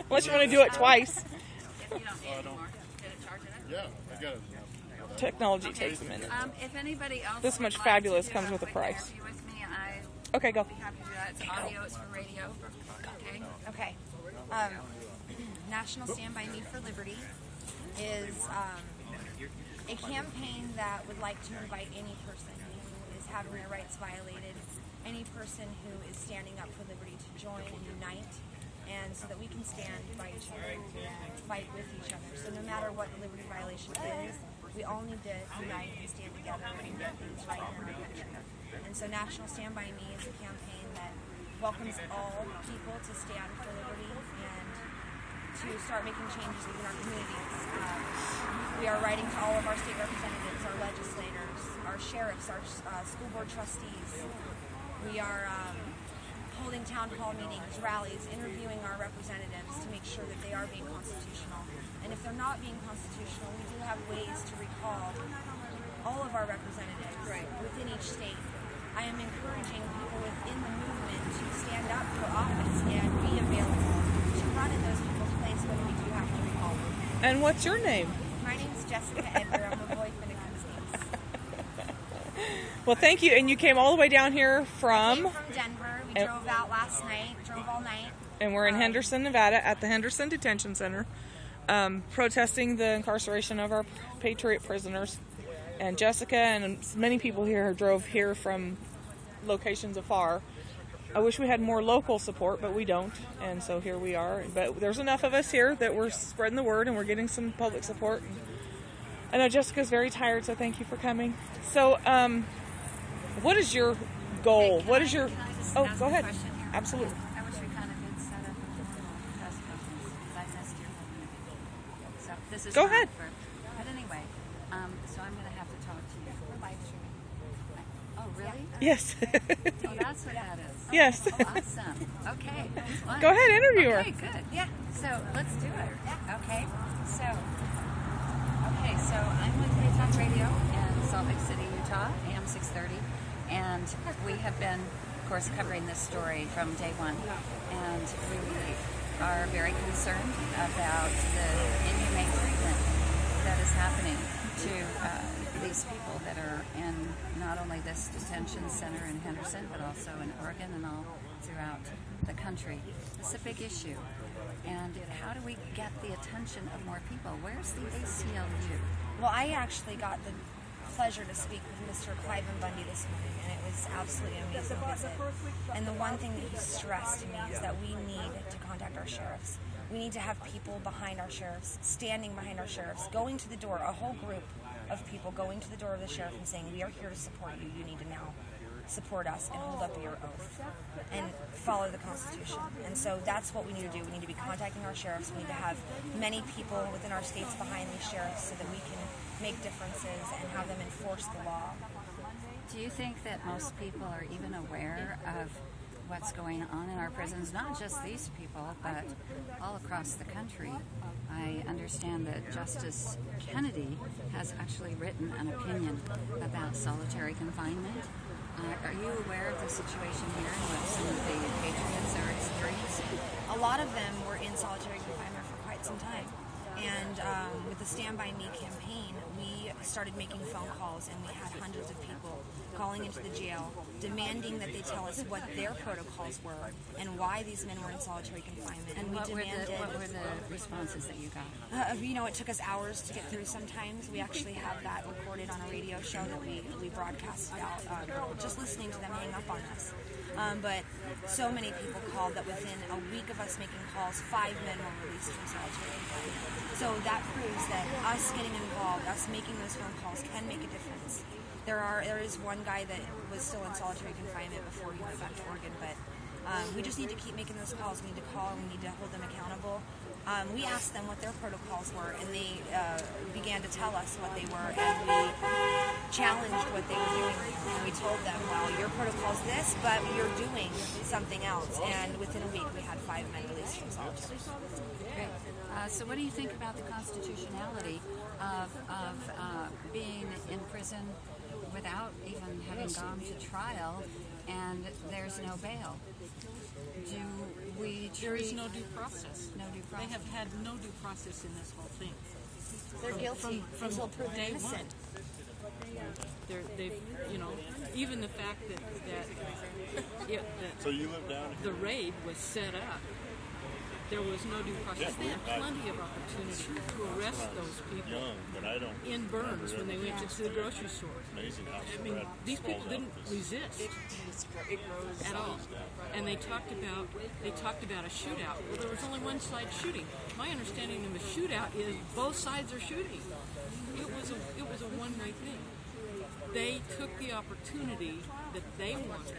Unless you want to do it twice. If you don't need anymore, get a charge in it. Yeah, I got it. Technology takes a minute. If anybody else This much would fabulous like to comes do with a quick price. interview with me, I Okay, go. would be happy to do that. It's audio, it's for radio. Okay. Okay. National Stand By Me for Liberty is a campaign that would like to invite any person who is having their rights violated, any person who is standing up for liberty to join and unite, and so that we can stand by each other and fight with each other. So no matter what the liberty violation is, we all need to unite and stand together and get things right in our country. And so National Stand By Me is a campaign that welcomes all people to stand for liberty and to start making changes within our communities. We are writing to all of our state representatives, our legislators, our sheriffs, our school board trustees. We are holding town hall meetings, rallies, interviewing our representatives to make sure that they are being constitutional. And if they're not being constitutional, we do have ways to recall all of our representatives within each state. I am encouraging people within the movement to stand up for office and be available to run in those people's place when we do have to recall them. And what's your name? My name's Jessica Edgar. I'm a boy Finnegans. Well, thank you. And you came all the way down here I from, came from Denver. We drove out last night, drove all night. and we're in Henderson, Nevada, at the Henderson Detention Center, protesting the incarceration of our Patriot prisoners. And Jessica and many people here drove here from locations afar. I wish we had more local support, but we don't, and so here we are. But there's enough of us here that we're spreading the word, and we're getting some public support. I know Jessica's very tired, so thank you for coming. So, what is your goal? What is your... Can I just Oh, ask go a ahead. question here? Absolutely. I wish we kind of did set up a formal press conference because I missed your whole meeting. So this is Go not ahead. But anyway, so I'm going to have to talk to you. We're live streaming. Oh, really? Yes. Oh, that's what that is. Yes. Oh, awesome. Okay. Fun. Go ahead, interview her. Okay, good. Yeah. So let's do it. Okay. So I'm with Free Talk Radio in Salt Lake City, Utah, AM 630, and we have been, of course, covering this story from day one, and we are very concerned about the inhumane treatment that is happening to these people that are in not only this detention center in Henderson, but also in Oregon and all throughout the country. It's a big issue. And how do we get the attention of more people? Where's the ACLU? Well, I actually got the pleasure to speak with Mr. Cliven Bundy this morning, and it was absolutely an amazing visit. And the one thing that he stressed to me is that we need to contact our sheriffs. We need to have people behind our sheriffs, standing behind our sheriffs, going to the door, a whole group of people going to the door of the sheriff and saying, we are here to support you. You need to now support us and hold up your oath and follow the Constitution. And so that's what we need to do. We need to be contacting our sheriffs. We need to have many people within our states behind these sheriffs so that we can make differences and have them enforce the law. Do you think that most people are even aware of what's going on in our prisons? Not just these people, but all across the country. I understand that Justice Kennedy has actually written an opinion about solitary confinement. Are you aware of the situation here and what some of the patriots are experiencing? A lot of them were in solitary confinement for quite some time. And with the Stand By Me campaign, we started making phone calls, and we had hundreds of people calling into the jail, demanding that they tell us what their protocols were and why these men were in solitary confinement. And what were the responses that you got? It took us hours to get through sometimes. We actually have that recorded on a radio show that we broadcasted out, just listening to them hang up on us. But so many people called that within a week of us making calls, 5 men were released from solitary confinement. So that proves that us getting involved, us making those phone calls can make a difference. There is one guy that was still in solitary confinement before he went back to Oregon, but we just need to keep making those calls. We need to call, we need to hold them accountable. We asked them what their protocols were, and they began to tell us what they were, and we challenged what they were doing. And we told them, well, your protocol's this, but you're doing something else. And within a week, we had 5 men released from solitary. Great. So what do you think about the constitutionality of being in prison without even having gone to trial and there's no bail? There is no due process. No due They process. have had no due process in this whole thing. They're guilty From until proven day innocent. one. They've, even the fact that So you live down the here? raid was set up, there was no due process. They had plenty of opportunity to arrest those people Young, but I don't. in Burns when they went to the grocery store. Amazing how I mean, spread these people falls didn't out this. resist at all, and they talked about a shootout. Well, there was only one side shooting. My understanding of a shootout is both sides are shooting. It was a one-way thing. They took the opportunity that they wanted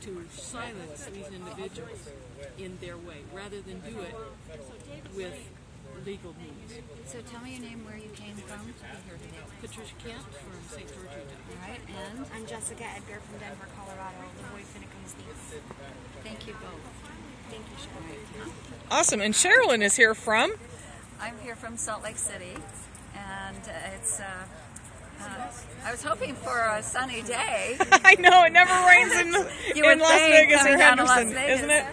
to silence these individuals in their way, rather than do it with legal means. So tell me your name, where you came from to be here today. Patricia Kemp from St. George, Utah. All right, and I'm Jessica Edgar from Denver, Colorado, the voice when it comes to these. thank you both. Thank you, Cheryl. Awesome. And Sherilyn is here from. I'm here from Salt Lake City, and it's. I was hoping for a sunny day. I know it never rains in You would Las think, Vegas or coming down to Las Henderson, Vegas. isn't it?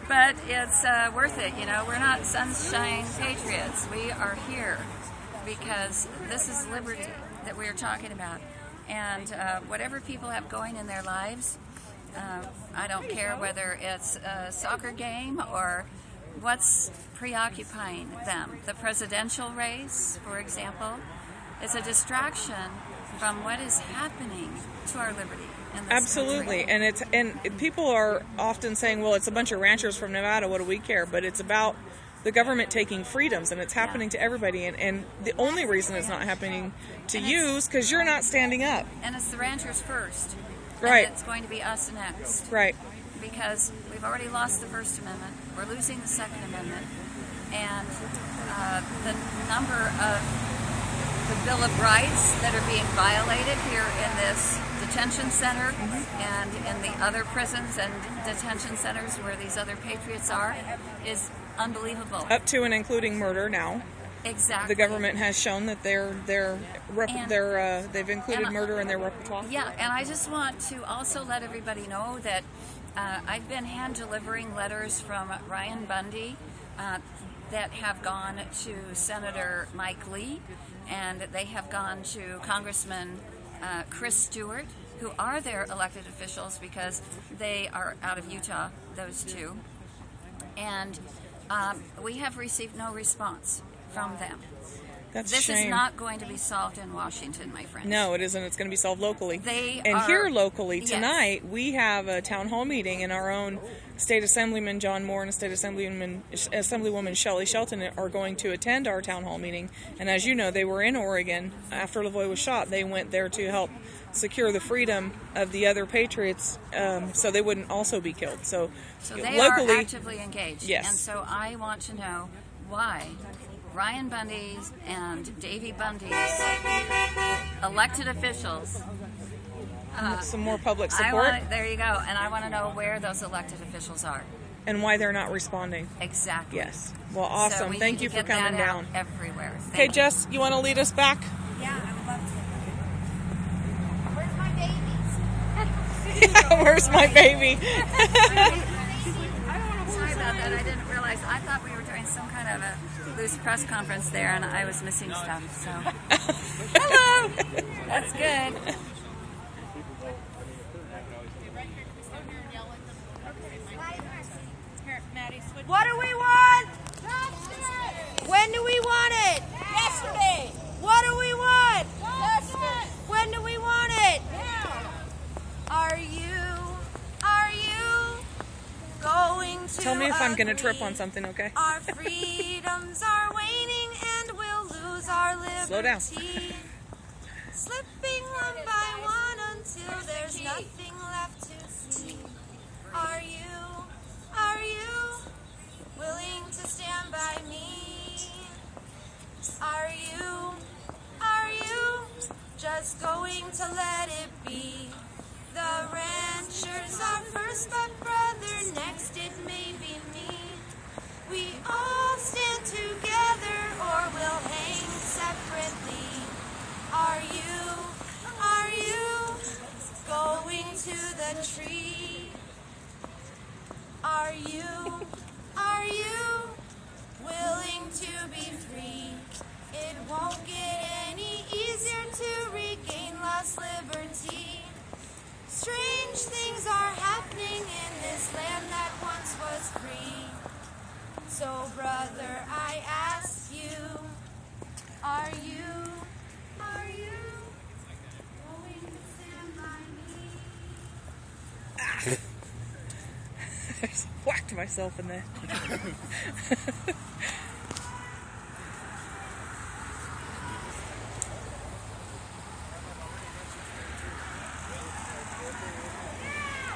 But it's worth it. We're not sunshine patriots. We are here because this is liberty that we are talking about. And whatever people have going in their lives, I don't care whether it's a soccer game or what's preoccupying them. The presidential race, for example, is a distraction from what is happening to our liberty in this Absolutely, country. and people are often saying, "Well, it's a bunch of ranchers from Nevada. What do we care?" But it's about the government taking freedoms, and it's happening to everybody. And the only reason it's not happening to you is because you're not standing up. And it's the ranchers first. Right. And it's going to be us next. Right. Because we've already lost the First Amendment. We're losing the Second Amendment. And the number of the Bill of Rights that are being violated here in this detention center and in the other prisons and detention centers where these other patriots are is unbelievable. Up to and including murder now. Exactly. The government has shown that they've included and- murder in their repertoire. Yeah, and I just want to also let everybody know that I've been hand delivering letters from Ryan Bundy that have gone to Senator Mike Lee, and they have gone to Congressman Chris Stewart, who are their elected officials because they are out of Utah, those two. And we have received no response from them. That's This a shame. is not going to be solved in Washington, my friends. No, it isn't. It's going to be solved locally. They and are- here locally Yes. tonight, we have a town hall meeting, and our own State Assemblyman John Moore and State Assemblywoman Shelley Shelton are going to attend our town hall meeting. And as you know, they were in Oregon after Lavoy was shot. They went there to help secure the freedom of the other patriots, so they wouldn't also be killed. So they locally, are actively engaged. Yes. And so I want to know why Ryan Bundy's and Davy Bundy's elected officials. some more public I support, want, there you go. And I want to know where those elected officials are. and why they're not responding. Exactly. Yes. Well, So awesome. we Thank need you to for get that coming out down. everywhere. Okay, Thank you. Jess, you want to lead us back? Yeah, I would love to. Where's my babies? Where's my baby? Sorry about that. I didn't realize. I thought we were doing some kind of a loose press conference there, and I was missing stuff. So, hello. That's good. What do we want? When do we want it? Yesterday. What do we want? Justice. When do we want it? Now. Are you going to Tell me if I'm going to agree? trip on something, okay? Our freedoms are waning and we'll lose our liberty. Slow down. Slipping one by one until there's nothing left to see. Are you willing to stand by me? Are you just going to let it be? The ranchers are first, but brother, next it may be me. We all stand together or we'll hang separately. Are you going to the tree? Are you I just whacked myself in the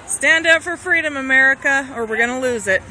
Stand up for freedom, America, or we're gonna lose it.